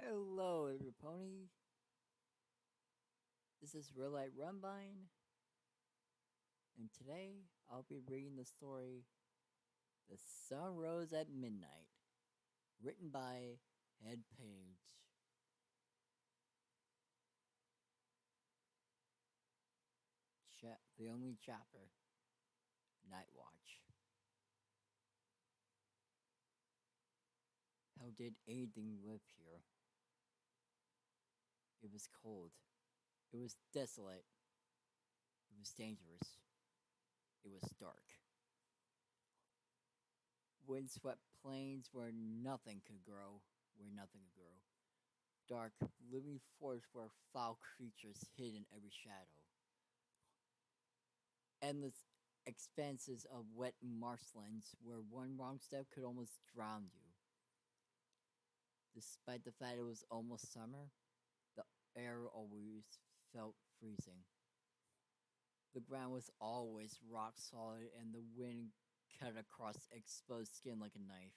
Hello, every pony. This is Willight Robinbine, and today I'll be reading the story "The Sun Rose at Midnight," written by Head Page. The only chapter, Night Watch. How did anything live here? It was cold. It was desolate. It was dangerous. It was dark. Windswept plains where nothing could grow. Dark, living forests where foul creatures hid in every shadow. Endless expanses of wet marshlands where one wrong step could almost drown you. Despite the fact it was almost summer, the air always felt freezing. The ground was always rock solid and the wind cut across exposed skin like a knife.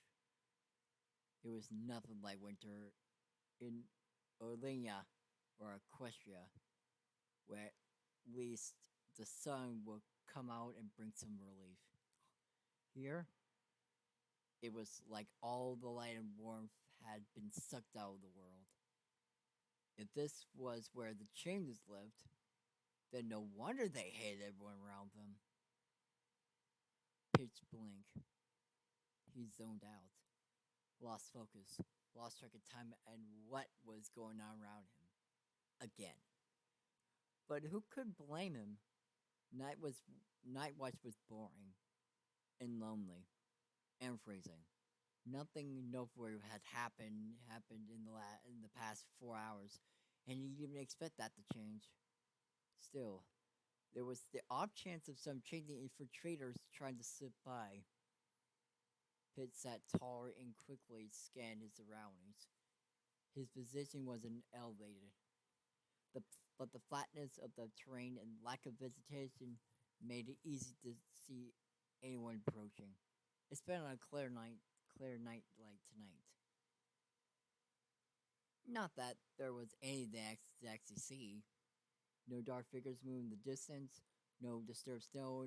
It was nothing like winter in Orlina or Equestria, where at least the sun would come out and bring some relief. Here, it was like all the light and warmth had been sucked out of the world. If this was where the changes lived, then no wonder they hated everyone around them. Pitch blink. He zoned out, lost focus, lost track of time and what was going on around him. Again. But who could blame him? Night Watch was boring and lonely and freezing. Nothing noteworthy had happened in the past 4 hours, and he didn't even expect that to change. Still, there was the off chance of some changing infiltrators trying to slip by. Pitt sat taller and quickly scanned his surroundings. His position was elevated, but the flatness of the terrain and lack of vegetation made it easy to see anyone approaching. It's been on a clear night like tonight. Not that there was anything to actually see. No dark figures moving in the distance, no disturbed snow,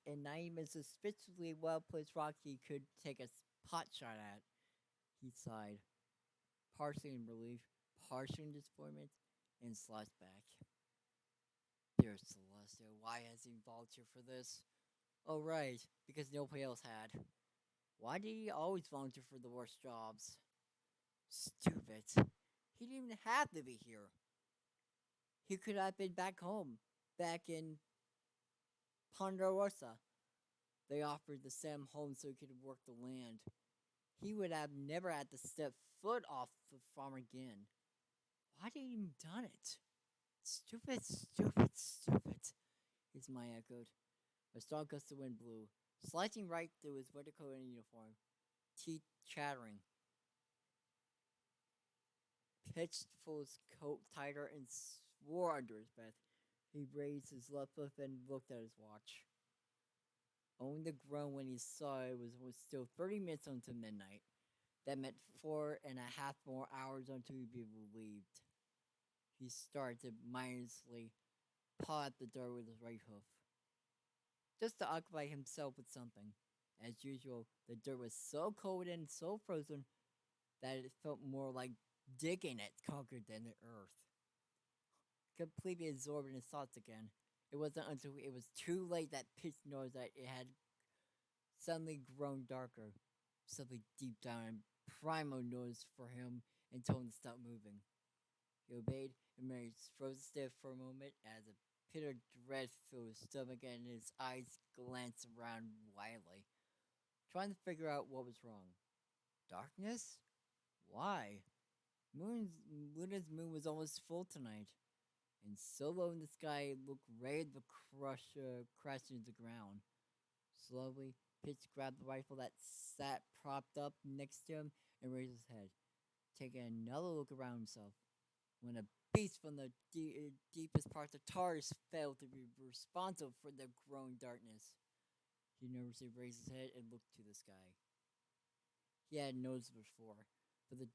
and not even suspiciously well-placed rock he could take a pot shot at. He sighed, partially in relief, partially in disappointment, and slouched back. Dear Celestia, why has he volunteered for this? Oh, right, because nobody else had. Why did he always volunteer for the worst jobs? Stupid. He didn't even have to be here. He could have been back home, back in Ponderosa. They offered to send him home so he could work the land. He would have never had to step foot off the farm again. Why did he even done it? Stupid, stupid, stupid, his mind echoed. A strong gust of wind blew, slicing right through his winter coat and uniform, teeth chattering. Pitched full his coat tighter and swore under his breath. He raised his left foot and looked at his watch. Only to groan when he saw it was still 30 minutes until midnight. That meant 4.5 more hours until he'd be relieved. He started to mindlessly paw at the door with his right hoof, just to occupy himself with something. As usual, the dirt was so cold and so frozen that it felt more like digging at concrete than the earth. Completely absorbed in his thoughts again, it wasn't until it was too late that Pitch noticed that it had suddenly grown darker, something deep down and primal noise for him and told him to stop moving. He obeyed and Mary froze stiff for a moment as a pit of dread filled his stomach and his eyes glanced around wildly, trying to figure out what was wrong. Darkness? Why? Luna's moon was almost full tonight, and so low in the sky it looked ready to crash into the ground. Slowly, Pitch grabbed the rifle that sat propped up next to him and raised his head, taking another look around himself. When a beast from the deepest parts of Taurus failed to be responsible for the growing darkness, he nervously raised his head and looked to the sky. He had noticed before, but the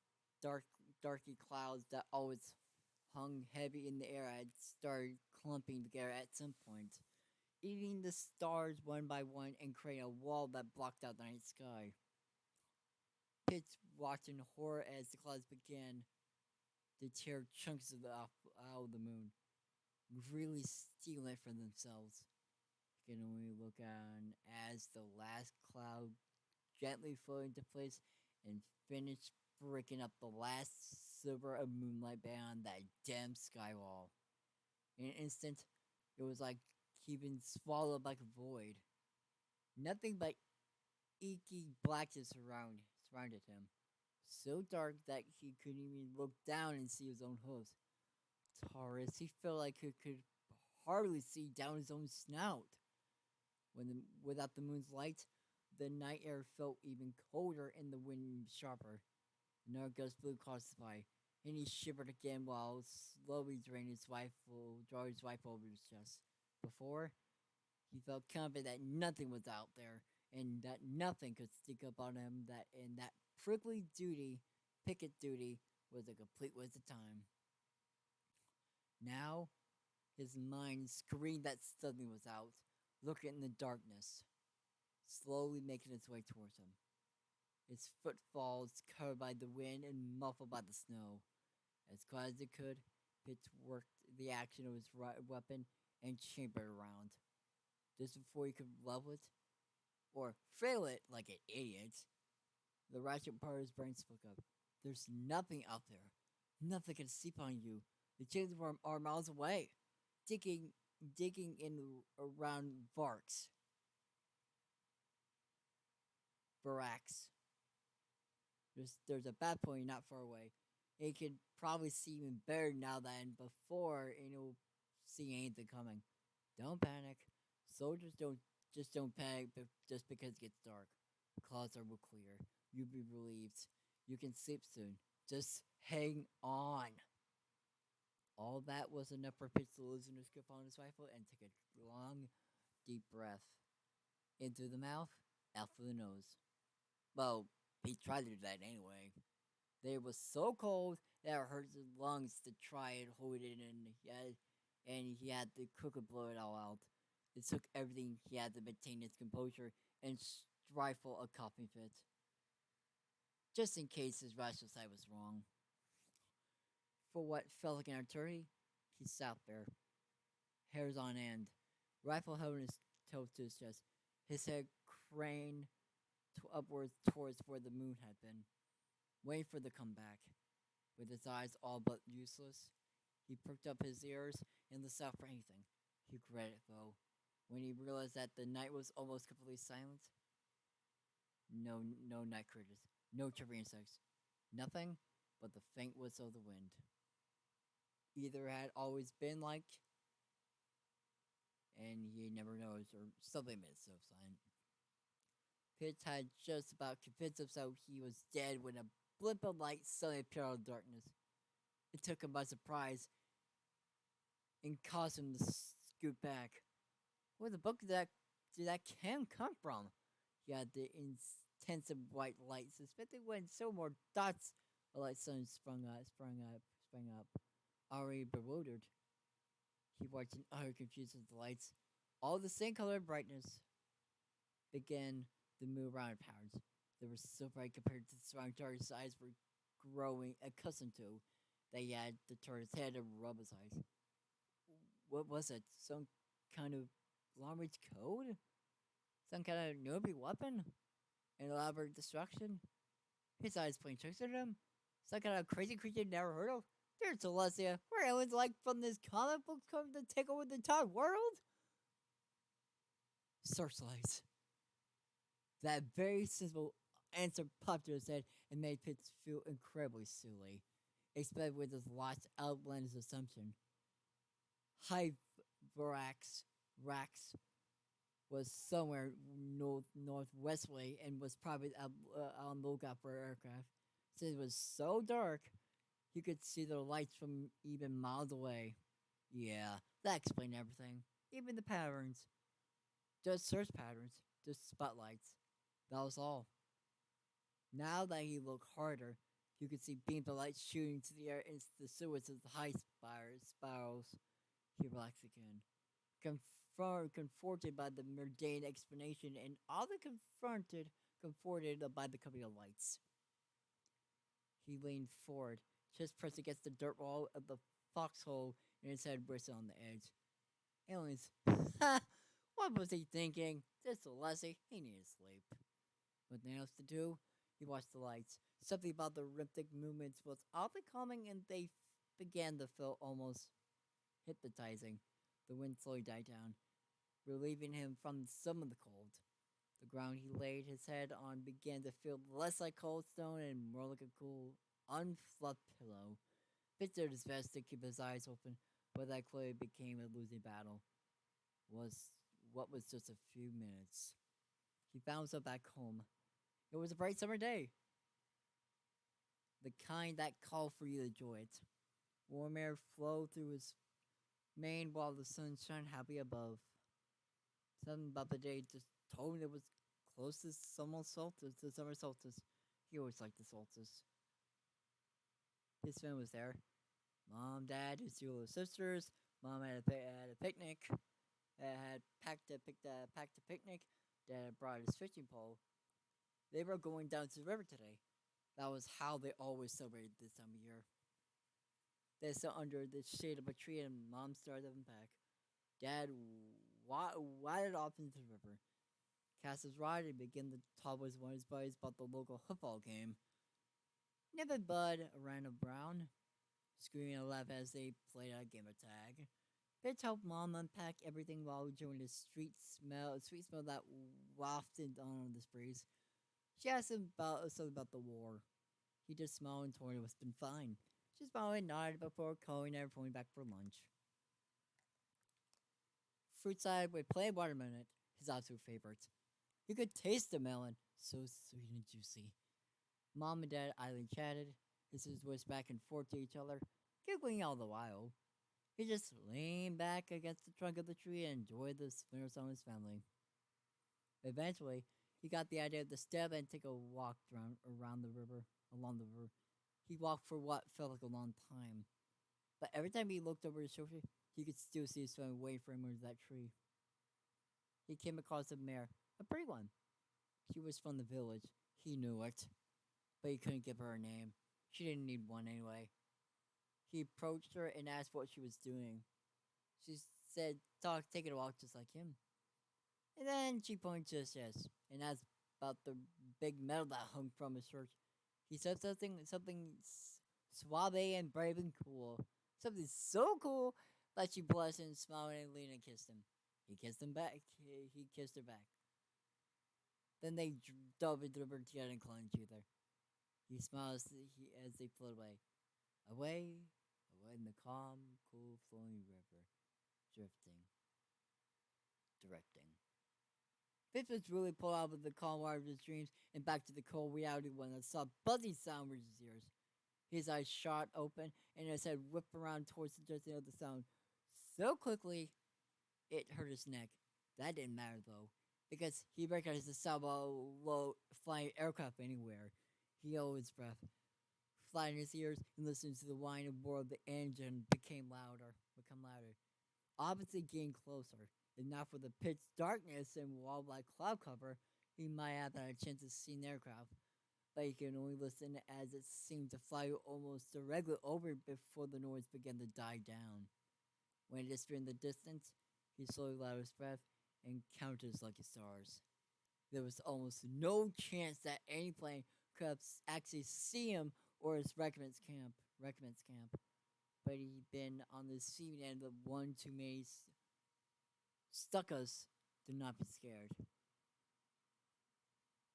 darky clouds that always hung heavy in the air had started clumping together at some point, eating the stars one by one and creating a wall that blocked out the night sky. Pitts watched in horror as the clouds began to tear chunks of out of the moon, really stealing it for themselves. You can only look on as the last cloud gently floated into place and finished breaking up the last sliver of moonlight beyond that dim skywall. In an instant, it was like he'd been swallowed like a void. Nothing but inky blackness surrounded him, so dark that he couldn't even look down and see his own hooves. Taurus, he felt like he could hardly see down his own snout. Without the moon's light, the night air felt even colder and the wind sharper. Another gust blew across the sky, and he shivered again while slowly drawing his rifle over his chest. Before, he felt confident that nothing was out there, and that nothing could sneak up on him. That picket duty, was a complete waste of time. Now, his mind screamed that something was out, looking in the darkness, slowly making its way towards him. Its footfalls covered by the wind and muffled by the snow. As quiet as it could, Pitts worked the action of his weapon and chambered around. Just before he could level it, or fail it like an idiot, the ratchet part of his brain spoke up. There's nothing out there. Nothing can sleep on you. The changelings are miles away, digging in around Vraks. There's a bad point not far away. It can probably see even better now than before, and it'll see anything coming. Don't panic. Soldiers don't panic just because it gets dark. The clouds will clear. You'll be relieved. You can sleep soon. Just hang on. All that was enough for Pitts to loosen his grip on his rifle and take a long, deep breath. In through the mouth, out through the nose. Well, he tried to do that anyway. They was so cold that it hurt his lungs to try and hold it in, and he had to quickly blow it all out. It took everything he had to maintain his composure and stifle a coughing fit, just in case his rational side was wrong. For what felt like an eternity, he sat there, hairs on end, rifle held in his tilt to his chest, his head craned upwards towards where the moon had been, waiting for the comeback. With his eyes all but useless, he pricked up his ears and listened out for anything. He regretted it, though, when he realized that the night was almost completely silent. No night critters, no chirping insects, nothing but the faint whistle of the wind. Either had always been like, and he never noticed, or something made it so silent. Pitts had just about convinced himself he was dead when a blip of light suddenly appeared out of darkness. It took him by surprise and caused him to scoot back. Where the book did that can come from? He had the intensive white light, suspecting when so more dots of light suddenly sprang up. Already bewildered, he watched in utter confusion as the lights, all the same color and brightness, began to move around in patterns. They were so bright compared to the surrounding dark his eyes were growing accustomed to, that he had to turn his head and rub his eyes. What was it? Some kind of long-range code? Some kind of newbie weapon? An elaborate destruction? His eyes playing tricks at him? Some kind of crazy creature he'd never heard of? Dear Celestia, where aliens like from this comic book come to take over the entire world? Searchlights. That very simple answer popped to his head and made Pitts feel incredibly silly, especially with his last outlandish assumption. Hive Vraks was somewhere northwestward and was probably on the lookout for aircraft. Since it was so dark, he could see the lights from even miles away. Yeah, that explained everything. Even the patterns. Just search patterns. Just spotlights. That was all. Now that he looked harder, You could see beams of light shooting to the air into the silhouettes of the high spirals. He relaxed again, comforted by the mundane explanation and oddly comforted by the company of lights. He leaned forward, chest pressed against the dirt wall of the foxhole, and his head rested on the edge. Aliens. Ha! What was he thinking? Just a lassie. He needed sleep. With nothing else to do, he watched the lights. Something about the rhythmic movements was oddly calming, and they began to feel almost hypnotizing. The wind slowly died down, relieving him from some of the cold. The ground he laid his head on began to feel less like cold stone and more like a cool, unfluffed pillow. Fitz did his best to keep his eyes open, but that clearly became a losing battle. Was what was just a few minutes. He found himself back home. It was a bright summer day, the kind that called for you to enjoy it. Warm air flowed through his mane while the sun shone happily above. Something about the day just told me it was close to summer solstice. He always liked the solstice. His family was there. Mom, Dad, his two little sisters. Mom had a picnic. Had packed a picnic. Dad had brought his fishing pole. They were going down to the river today. That was how they always celebrated this time of year. They sat under the shade of a tree and Mom started to unpack. Dad waded off into the river, cast his rod, and began to talk with one of his buddies about the local football game. Nip and Bud ran around, screaming and laughing as they played a game of tag. Fitz helped Mom unpack everything while enjoying the sweet smell that wafted on the breeze. She asked him about something about the war. He just smiled and told her it's been fine. She smiled and nodded before calling everyone back for lunch. Fruit salad with plain watermelon, his absolute favorite. You could taste the melon, so sweet and juicy. Mom and Dad idly chatted, his whispered back and forth to each other, giggling all the while. He just leaned back against the trunk of the tree and enjoyed the smells on his family. Eventually, he got the idea to step and take a walk along the river. He walked for what felt like a long time. But every time he looked over his shoulder, he could still see his family waiting for him under that tree. He came across a mare, a pretty one. She was from the village. He knew it. But he couldn't give her a name. She didn't need one anyway. He approached her and asked what she was doing. She said, taking a walk just like him. And then she pointed to his chest and asked about the big medal that hung from his shirt. He said something suave and brave and cool. Something so cool that she blushed and smiled and leaned and kissed him. He kissed him back. He kissed her back. Then they dove into the river together and clung to each other. He smiled as they floated away. Away in the calm, cool, flowing river. Directing. Fitz was really pulled out of the calm water of his dreams and back to the cold reality when a soft buzzing sound reached his ears. His eyes shot open and his head whipped around towards the direction of the sound. So quickly, it hurt his neck. That didn't matter though, because he recognized the sound of a low flying aircraft anywhere. He held his breath, flattened his ears, and listened to the whine and roar of the engine become louder. Obviously getting closer. If not for the pitch darkness and wall-like cloud cover, he might have had a chance of seeing the aircraft. But he could only listen as it seemed to fly almost directly over before the noise began to die down. When it disappeared in the distance, he slowly let out his breath and counted his lucky stars. There was almost no chance that any plane could have actually see him or his regiment camp. But he'd been on the receiving end of one too many stuckers to not be scared.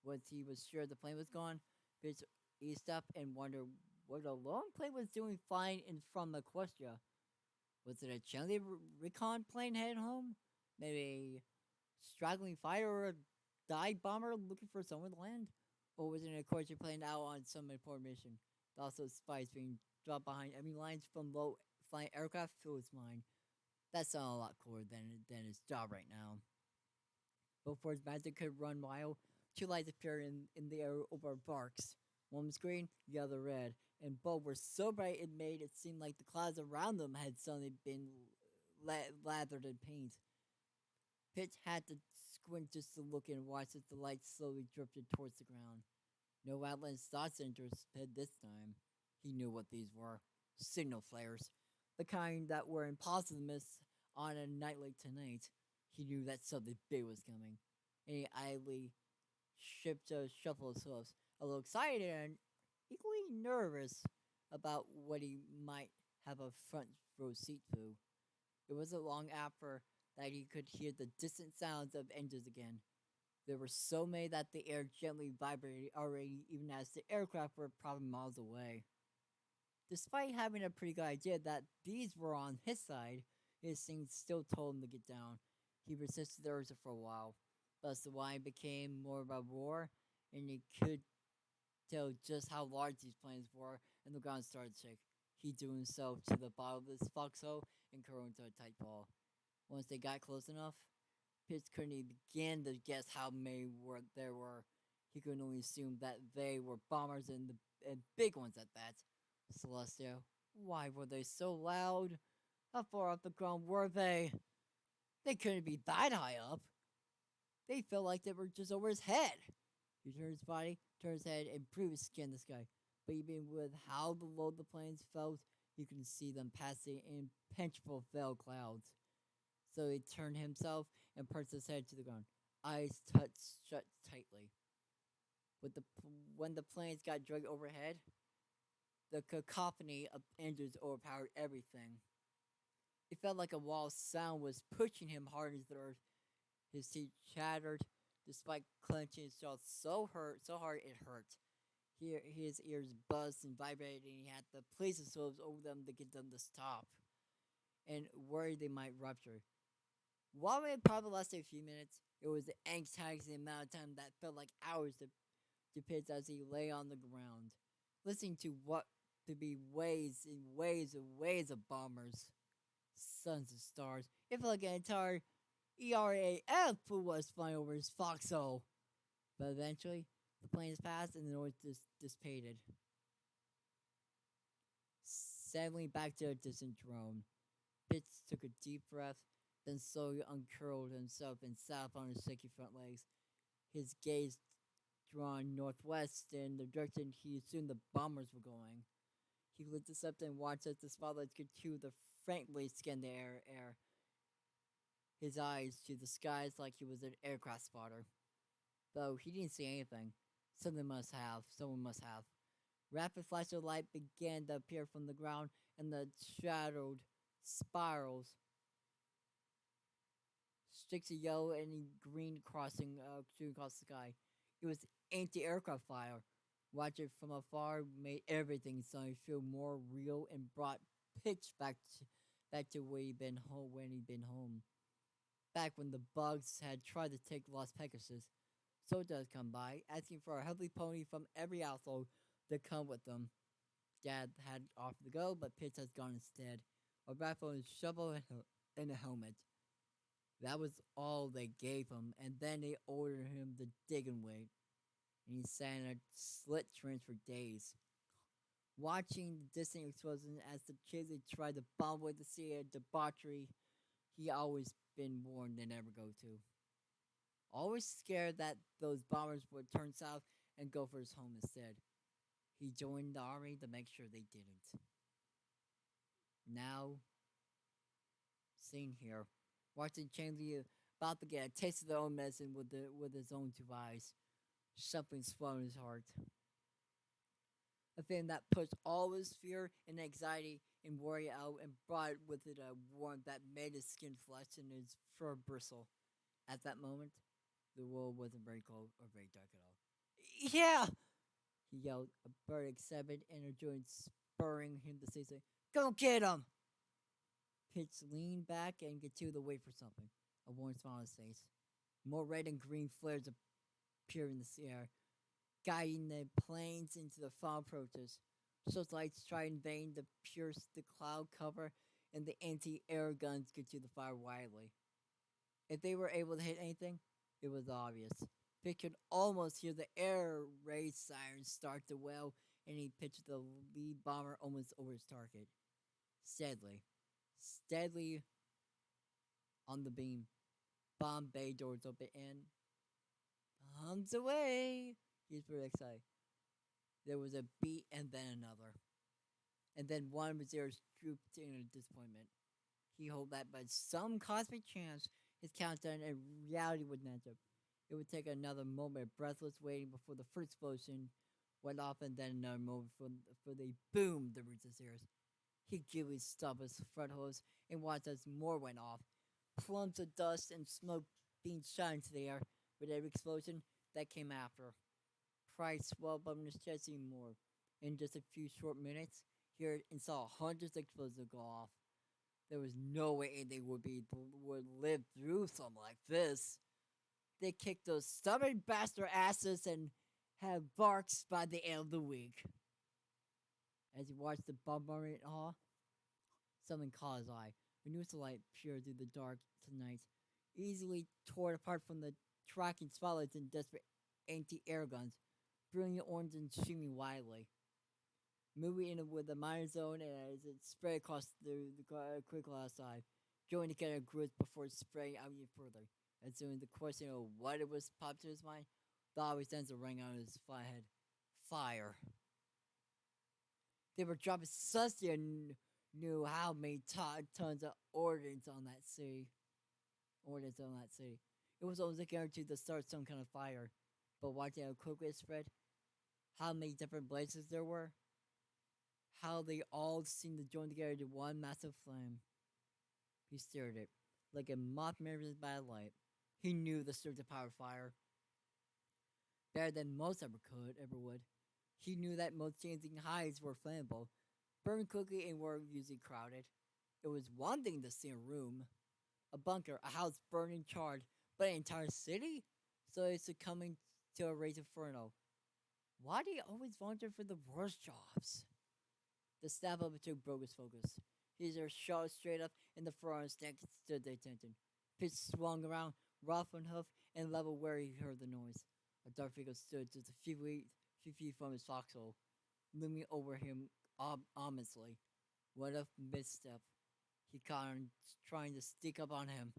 Once he was sure the plane was gone, Fitz eased up and wondered what a lone plane was doing flying in from Equestria. Was it a Changeling recon plane heading home? Maybe a straggling fighter or a dive bomber looking for somewhere to land? Or was it an Equestrian plane out on some important mission? Also, spies being dropped behind enemy lines from low flying aircraft filled his mind. That sounded a lot cooler than his job right now. Before his magic could run wild, two lights appeared in the air over Vraks. One was green, the other red, and both were so bright it made it seem like the clouds around them had suddenly been lathered in paint. Pitch had to squint just to look and watch as the light slowly drifted towards the ground. No outland thoughts entered his head this time. He knew what these were. Signal flares. The kind that were impossible to miss on a night like tonight. He knew that something big was coming. And he idly shuffled his hoofs, a little excited and equally nervous about what he might have a front row seat to. It wasn't long after that he could hear the distant sounds of engines again. There were so many that the air gently vibrated already, even as the aircraft were probably miles away. Despite having a pretty good idea that these were on his side, his instinct still told him to get down. He resisted the urge for a while. Thus, the whine became more of a roar, and he could tell just how large these planes were, and the ground started to shake. He drew himself to the bottom of this foxhole and curled into a tight ball. Once they got close enough, Pitts couldn't even begin to guess how many there were. He could only assume that they were bombers and big ones at that. Celestia, why were they so loud? How far off the ground were they? They couldn't be that high up. They felt like they were just over his head. He turned his body, turned his head, and proved his skin in the sky. But even with how low the planes felt, he could see them passing in impenetrable veil clouds. So he turned himself and pressed his head to the ground, eyes touched shut tightly. With the when the planes got dragged overhead, the cacophony of engines overpowered everything. It felt like a wall of sound was pushing him hard into the earth. His teeth chattered, despite clenching his jaw so hard it hurt. His ears buzzed and vibrated, and he had to place his hooves over them to get them to stop, and worried they might rupture. While it probably lasted a few minutes, it was the anxiety amount of time that felt like hours to Pitts as he lay on the ground, listening to what to be waves and waves and waves of bombers. Sons of stars. It felt like an entire ERAF was flying over his foxhole. But eventually, the planes passed and the noise dissipated, settling back to a distant drone. Pitts took a deep breath, then slowly uncurled himself and sat up on his shaky front legs, his gaze drawn northwest in the direction he assumed the bombers were going. He looked up and watched as the spotlights could chew the frankly scan the air, his eyes to the skies like he was an aircraft spotter. Though he didn't see anything. Someone must have. Rapid flashes of light began to appear from the ground, and the shadowed spirals, streaks of yellow and green shooting across the sky. It was anti-aircraft fire. Watching it from afar made everything suddenly feel more real and brought Pitch back to where he'd been home when he'd been home. Back when the bugs had tried to take Las Pegasus. Soldiers had come by, asking for a heavy pony from every household to come with them. Dad had offered to go, but Pitch had gone instead. A rifle and a shovel and a helmet. That was all they gave him, and then they ordered him to dig and wait. And he sat in a slit trench for days, watching the distant explosion as the Changeling tried to bomb away the sea of debauchery he always been warned to never go to. Always scared that those bombers would turn south and go for his home instead. He joined the army to make sure they didn't. Now, seen here, watching Changeling about to get a taste of their own medicine with his own two eyes, something swelled in his heart. A feeling that pushed all his fear and anxiety and worry out and brought with it a warmth that made his skin flesh and his fur bristle. At that moment, the world wasn't very cold or very dark at all. Yeah! He yelled, a bird excited and her joints spurring him to say something. Go get him! Pitch leaned back and continued to wait for something. A warm smile on his face. More red and green flares appeared in the air, guiding the planes into the far approaches. Searchlights tried in vain to pierce the cloud cover, and the anti-air guns continued to fire wildly. If they were able to hit anything, it was obvious. Pitt could almost hear the air raid sirens start to wail, and he pitched the lead bomber almost over his target. Steadily, steadily on the beam. Bomb bay doors open and bombs away. He's pretty excited. There was a beat and then another. And then one reserves drooped in a disappointment. He hoped that by some cosmic chance his countdown and reality would match up. It would take another moment of breathless waiting before the first explosion went off and then another moment for the boom the reached his ears. He gently stopped his front hose and watched as more went off. Plumes of dust and smoke being shot into the air with every explosion that came after. Pride swelled up in his chest even more. In just a few short minutes, he heard and saw hundreds of explosions go off. There was no way they would live through something like this. They kicked those stubborn bastard asses and had Vraks by the end of the week. As he watched the bombardment awe, something caught his eye. A new light peered through the dark tonight, easily torn apart from the tracking spotlights and desperate anti-air guns, brilliant orange and streaming wildly. Moving in with the minor zone and as it spread across the critical outside, joining together groups before spreading out even further. As soon as the question of what it was popped to his mind, the obvious answer rang out in his head. Fire. They were dropping Susty and knew how many tons of ordnance on that city. It was almost a guarantee to start some kind of fire. But watching how quickly it spread, how many different blazes there were, how they all seemed to join together into one massive flame. He stared at it, like a moth mirrored by light. He knew the surge of power fire better than most ever would. He knew that most changing hives were flammable, burned quickly, and were usually crowded. It was one thing to see a room, a bunker, a house burned and charred, but an entire city? So it's succumbing to a raging inferno. Why do you always volunteer for the worst jobs? The stab of a took broke his focus. His ear shot straight up in the front of his neck stood the attention. Pitch swung around, rough and hoof, and level where he heard the noise. A dark figure stood just a few feet from his foxhole, looming over him ominously. What a misstep. He caught on trying to sneak up on him.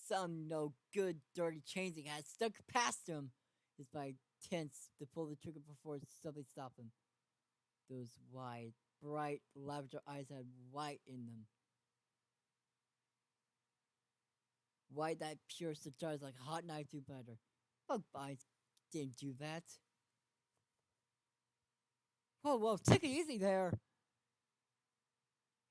Some no good dirty Changeling had stuck past him. His body tense to pull the trigger before something stopped him. Those wide, bright lavender eyes had white in them. White that pierced the jars like a hot knife through butter. Bug eyes didn't do that. Whoa, take it easy there.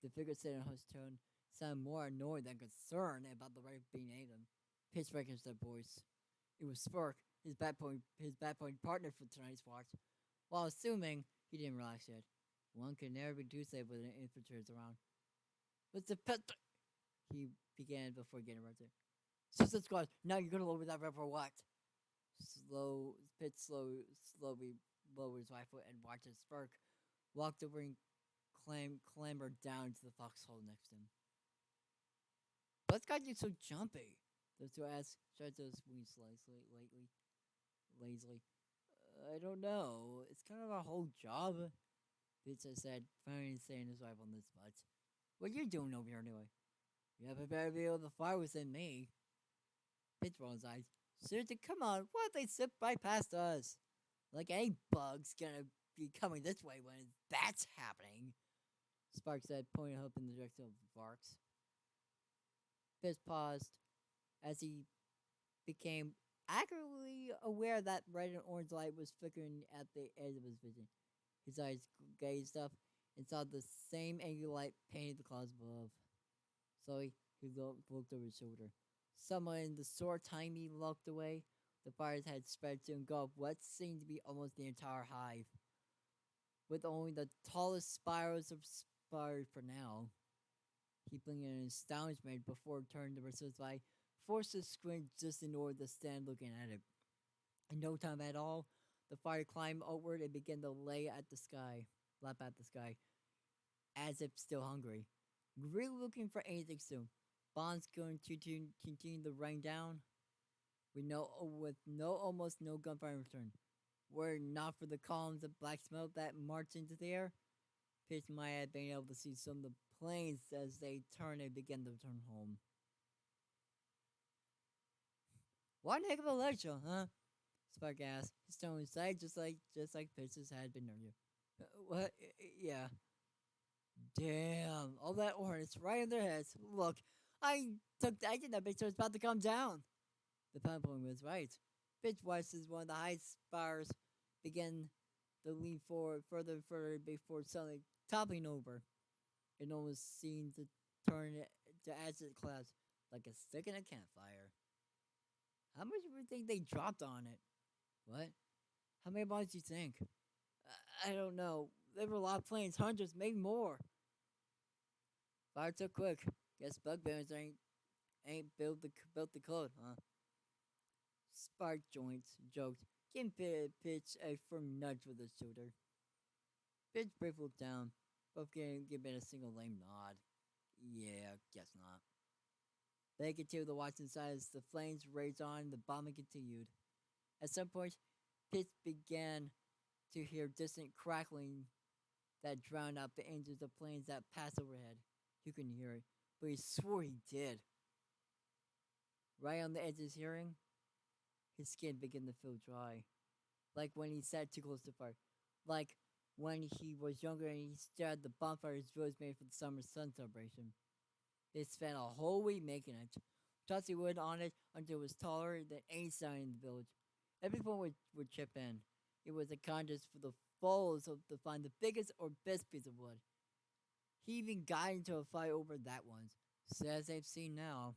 The figure said in a hushed tone, sounded more annoyed than concerned about the right of being eaten. Pitch recognized that voice. It was Spurk, his bad point partner for tonight's watch. While assuming he didn't relax yet. One could never be too safe with an infantry around. What's the pet? He began before getting interrupted. Sister squad, now you're gonna lower that rep for what? Pitch slowly lowered his rifle and watched as Spurk walked over and clambered down to the foxhole next to him. What's got you so jumpy? Those two asked, stretched those wings lazily. I don't know. It's kind of our whole job. Pizza said, finally saying his rifle in this much. What are you doing over here anyway? You have a better view of the fire than me. Pitch rolled his eyes. Seriously, come on, why don't they zip right past us? Like any bug's gonna be coming this way when that's happening. Spark said, pointing up in the direction of Vraks. Fizz paused as he became accurately aware that red and orange light was flickering at the edge of his vision. His eyes gazed up and saw the same angry light painting the clouds above. Slowly, he looked over his shoulder. Someone in the short time he looked away. The fires had spread to engulf what seemed to be almost the entire hive, with only the tallest spirals obscured for now. He blinked in astonishment before turning the rest of his eye, forced to squint just in order to stand looking at it. In no time at all, the fire climbed upward and began to lap at the sky, as if still hungry. Really looking for anything soon. Bombs going to continue to rain down. with no almost no gunfire in return. Were it not for the columns of black smoke that marched into the air, Pitch might have been able to see some of the planes as they turn and begin to return home. One heck of a lecture, huh? Spark asked, his tone inside just like Pitch's had been earlier. What? Yeah. Damn, all that orange right in their heads. Look, I think that picture was about to come down. The Pumpkin was right. Pitch watched as one of the high spires began to lean forward further and further before suddenly toppling over. It almost seemed to turn it to acid clouds like a stick in a campfire. How much do you think they dropped on it? What? How many bombs do you think? I don't know. There were a lot of planes, hundreds, maybe more. Fire so quick. Guess bug bearers ain't built the code, huh? Spark joints joked, giving Pitch a firm nudge with his shoulder. Pitch briefly looked down, both giving a single lame nod. Yeah, guess not. They continued to watch inside as the flames raged on and the bombing continued. At some point, Pitch began to hear distant crackling that drowned out the engines of planes that passed overhead. He couldn't hear it, but he swore he did. Right on the edge of his hearing, his skin began to feel dry, like when he sat too close to fire, like when he was younger and he stared at the bonfire his village made for the summer sun celebration. They spent a whole week making it, tossing wood on it until it was taller than any sign in the village. Everyone would chip in. It was a contest for the foes to find the biggest or best piece of wood. He even got into a fight over that once, so as they've seen now.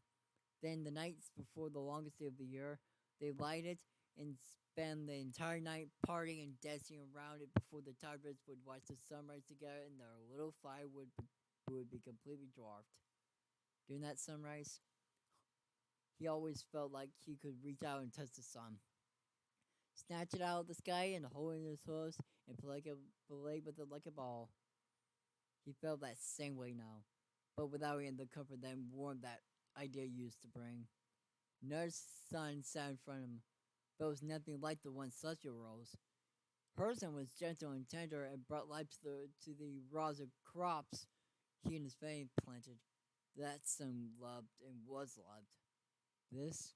Then the nights before the longest day of the year, they lighted and spent the entire night partying and dancing around it before the Tigers would watch the sunrise together and their little fire would be completely dwarfed. During that sunrise, he always felt like he could reach out and touch the sun, snatch it out of the sky and hold it in his hooves and play with it like a ball. He felt that same way now, but without any of the comfort that warmth that idea used to bring. Nurse sun sat in front of him, but it was nothing like the one Celestial rose. Her sun was gentle and tender and brought life to the rows of crops he and his family planted. That sun loved and was loved. This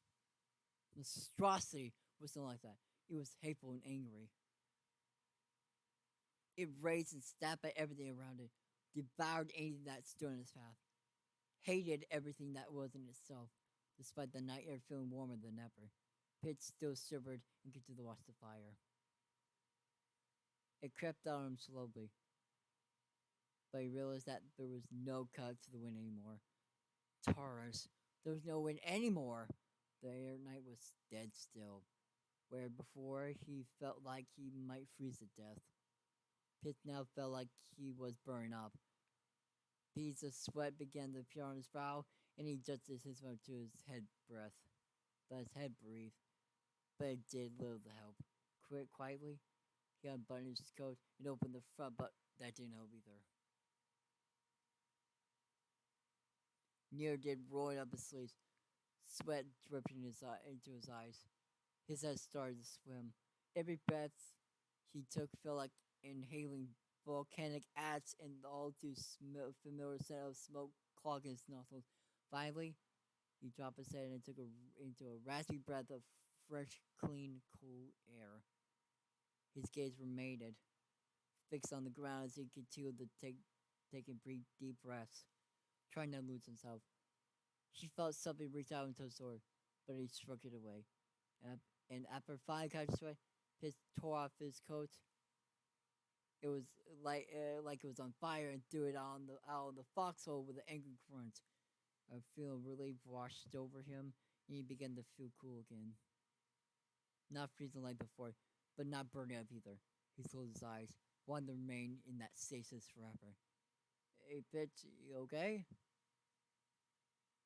monstrosity was not like that. It was hateful and angry. It raged and stabbed at everything around it, devoured anything that stood in its path, hated everything that was in itself, despite the night air feeling warmer than ever. Pitch still shivered and continued to watch the fire. It crept out on him slowly, but he realized that there was no cut to the wind anymore. Taurus, there was no wind anymore. The air night was dead still, where before he felt like he might freeze to death. Pitch now felt like he was burning up. Beads of sweat began to appear on his brow, and he adjusted his mouth to his head breath. But his head breathed, but it did little to help. Quietly, he unbuttoned his coat and opened the front, but that didn't help either. Near did rolling up his sleeves, sweat dripping into his eyes. His head started to swim. Every breath he took felt like inhaling volcanic ash and all too familiar scent of smoke clogging his nostrils. Finally, he dropped his head and took into a raspy breath of fresh, clean, cool air. His gaze remained fixed on the ground as he continued to taking deep breaths, trying not to lose himself. He felt something reach out into his sword, but he shrugged it away. And after 5 catches away, his tore off his coat. It was like it was on fire and threw it out of the foxhole with an angry grunt. A feeling of relief washed over him, and he began to feel cool again. Not freezing like before, but not burning up either. He closed his eyes, wanting to remain in that stasis forever. Hey, Pitch, you okay?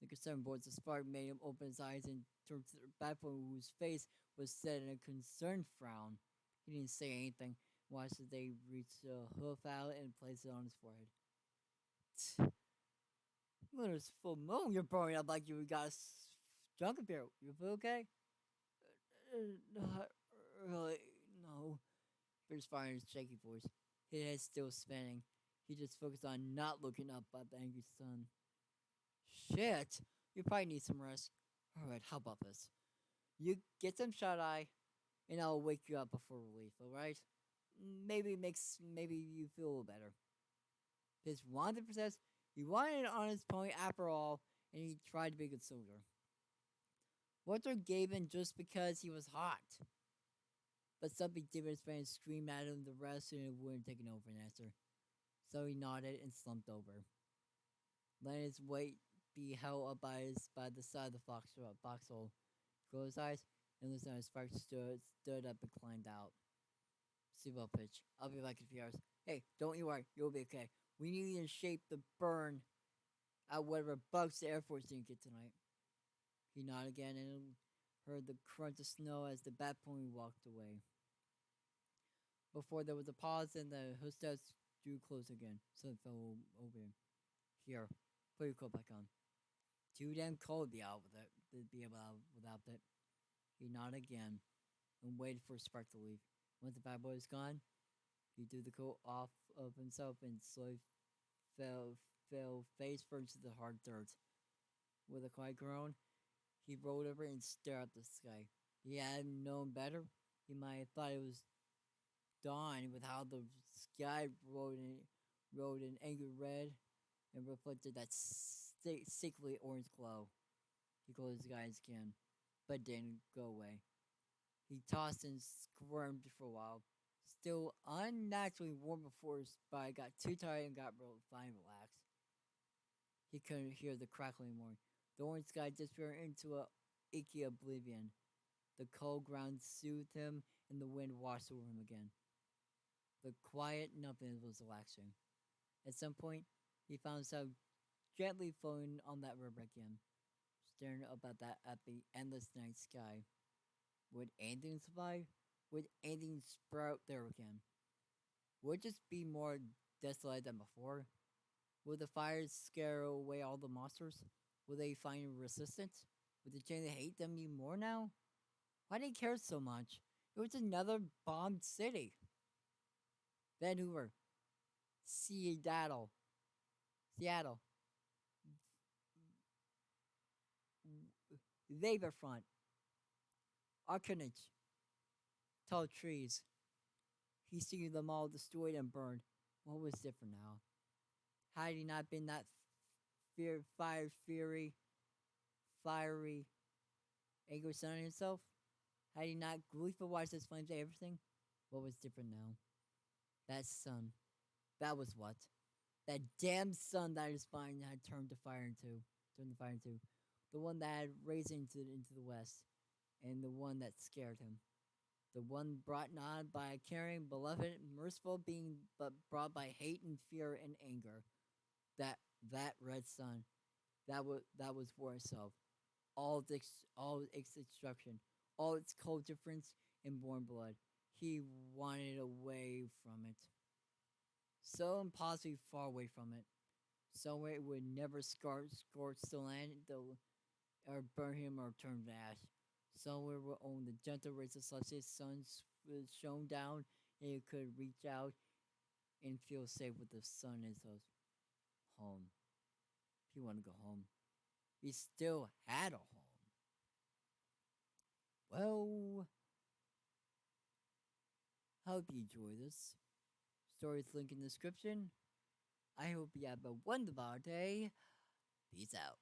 The concerned voice of Spark made him open his eyes and turn to the Batboy, whose face was set in a concerned frown. He didn't say anything. Watched as they reached the hoof out and placed it on his forehead. When it's full moon, you're burning up like you got drunk up here. You feel okay? Not really, no. Fierce fire in his shaky voice. His head still spinning. He just focused on not looking up at the angry sun. Shit! You probably need some rest. Alright, how about this? You get some shut eye, and I'll wake you up before we leave, alright? Maybe you feel a little better. His wanted possessed, he wanted on his pony after all, and he tried to be a good soldier. Walter gave in just because he was hot. But something deep in his brain screamed at him the rest and it wouldn't take an over an answer. So he nodded and slumped over. Letting his weight be held up by the side of the foxhole. Closed his eyes and listened as Sparks stood up and climbed out. Seatbelt pitch. I'll be back in a few hours. Hey, don't you worry, you'll be okay. We need you to shape the burn out whatever bugs the Air Force didn't get tonight. He nodded again and heard the crunch of snow as the bat pony walked away. Before there was a pause and the hostess drew close again. Sun fell over him. Here, put your coat back on. Too damn cold to be out without it. He nodded again and waited for Spark to leave. Once the bad boy was gone, he threw the coat off of himself and slowly fell face first into the hard dirt. With a quiet groan, he rolled over and stared at the sky. He hadn't known better. He might have thought it was dawn with how the sky rolled in angry red and reflected that sickly orange glow. He closed his eyes again, but didn't go away. He tossed and squirmed for a while, still unnaturally warm before his body got too tired and got fine relaxed. He couldn't hear the crackle anymore. The orange sky disappeared into a icky oblivion. The cold ground soothed him, and the wind washed over him again. The quiet nothingness was relaxing. At some point, he found himself gently floating on that river again, staring up at the endless night sky. Would anything survive? Would anything sprout there again? Would it just be more desolate than before? Would the fires scare away all the monsters? Would they find resistance? Would the Changeling hate them even more now? Why did he care so much? It was another bombed city. Vancouver, Seattle, Vaporfront, Arcanage, tall trees. He seen them all destroyed and burned. What was different now? Had he not been that fiery, angry son himself? Had he not gleefully watched his flames and everything? What was different now? That sun. That was what? That damn sun that his spine had turned the fire into. The one that had raised into the west. And the one that scared him. The one brought not by a caring, beloved, merciful being, but brought by hate and fear and anger. That red sun. That was war itself. All its destruction. All its cold difference in born blood. He wanted away from it. So impossibly far away from it. Somewhere it would never scorch the land or burn him or turn to ash. Somewhere where only the gentle rays of celestial suns shone down and it could reach out and feel safe with the sun as his home. He wanted to go home. He still had a home. Well, hope you enjoy this. Stories link in the description. I hope you have a wonderful day. Peace out.